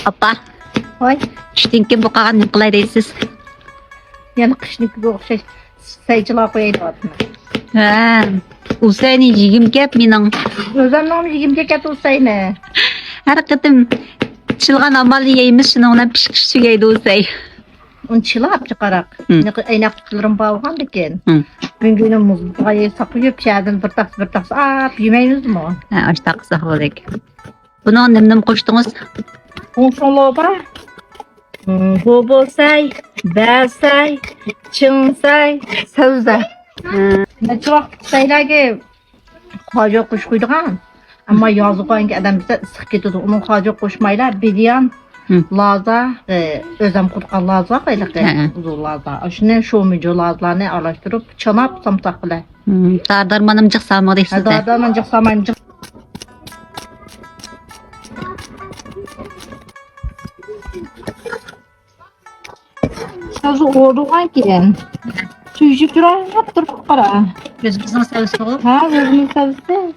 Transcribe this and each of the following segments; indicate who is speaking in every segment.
Speaker 1: Apa,
Speaker 2: Hoy,
Speaker 1: tushdan bu qilgan nima qilay deysiz?
Speaker 2: yana qishnikiga o'xshash saychilar qo'yaydi otni.
Speaker 1: Ha, Usayni yigim gap mening.
Speaker 2: O'zimning yigimga kat Usayni.
Speaker 1: Har qatim chilgan amal yeymiz, shuni bilan pishqish tugaydi Usay.
Speaker 2: Uni chilab chiqaraq. Aynak tutlarım bağlan ekan. Güngünün muzluğa saklayıp şadan bir taks yemeyiz mi?
Speaker 1: Ha, ashta qilsa bo'lik. Buni nimdan qo'shdingiz?
Speaker 2: Onşonlarda Gobosay, Basay, Çınsay, Sözde. Çok sayılarga hacı kuş koyduğun. Ama yazık olan ki adam bize sık gidiyordu. Onun hacı koşmayla biliyan Laza, özüm kurtkan laza kaylık uzun laza. Şimdi şu mücü lazlarını araştırıp çanap samsak bile.
Speaker 1: Dardarmanım çıksam deysiz de.
Speaker 2: Dardarman çıksamayım çık. Sözü oğruğan ki. Tüycük duran yaptırıp kara.
Speaker 1: Gözümüzün sevgisi olup.
Speaker 2: Ha, gözümün sevgisi.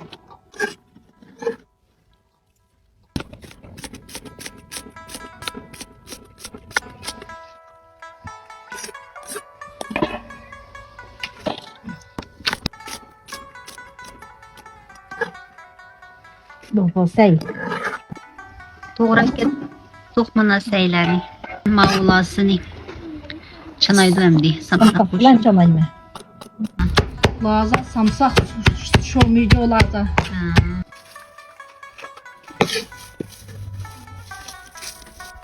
Speaker 2: Doğrusay.
Speaker 1: To'g'ri ekan. To'qmana saylarni. Mavlasini. Chanaydi endi. Samsak
Speaker 2: Lan çamayma. Laza samsak şomuydu laza.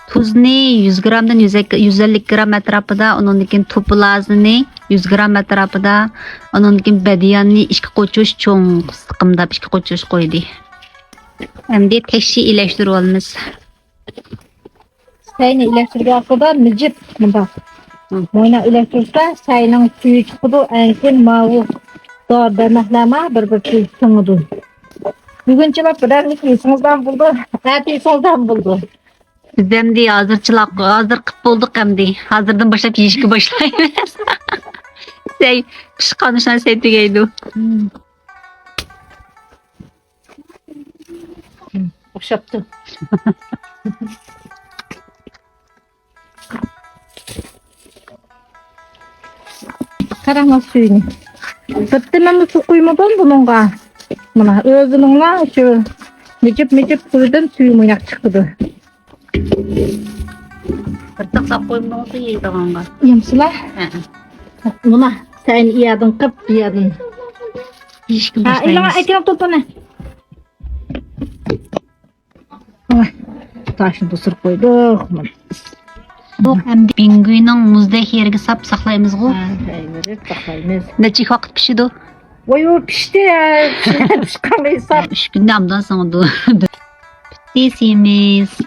Speaker 1: Tuzni 100 gramdan 150 gram atrofida, undan to'pilazini 100 gram atrofida, undan badiyanni 2 qo'chish cho'ng siqimdab 2 qo'chish qo'ydi. Endi tekshi ilashtirib olamiz.
Speaker 2: Sayını elektrikli kadar necip bak. Moyna elektrikte sayının suyu çıkıdı enkin mavu dar demekleme bir şey sunudu. Bugün çılap birer ismizden buldu. Her ismizden buldu.
Speaker 1: Biz endi hazır qilib bo'ldik endi. Hozirdan boshlab yeyishga boshlaymiz. Say pishqan ishdan say tugaydi.
Speaker 2: Okşaptı. Karama suyunu. Bitti su koymadan bununla. Buna özününle şu mecip suyudan suyu muynak çıktı.
Speaker 1: Bir taqsab qo'ymoqda yeydi qonga.
Speaker 2: Yemsizlar? Buna sen iyadın kıp iyadın.
Speaker 1: Yeyishga
Speaker 2: Ha,
Speaker 1: boshlaymiz.
Speaker 2: ilama ekin topana. Taşını da sır koyduk.
Speaker 1: Bu endi pingvinning muzdek yeriga sap saqlaymiz-ku.
Speaker 2: Verip saklayımız.
Speaker 1: Necha vaqt pishidi?
Speaker 2: Voy o pişti ya. Pişkamayı sap.
Speaker 1: 3 kunda amdan so'ng bitti semiz.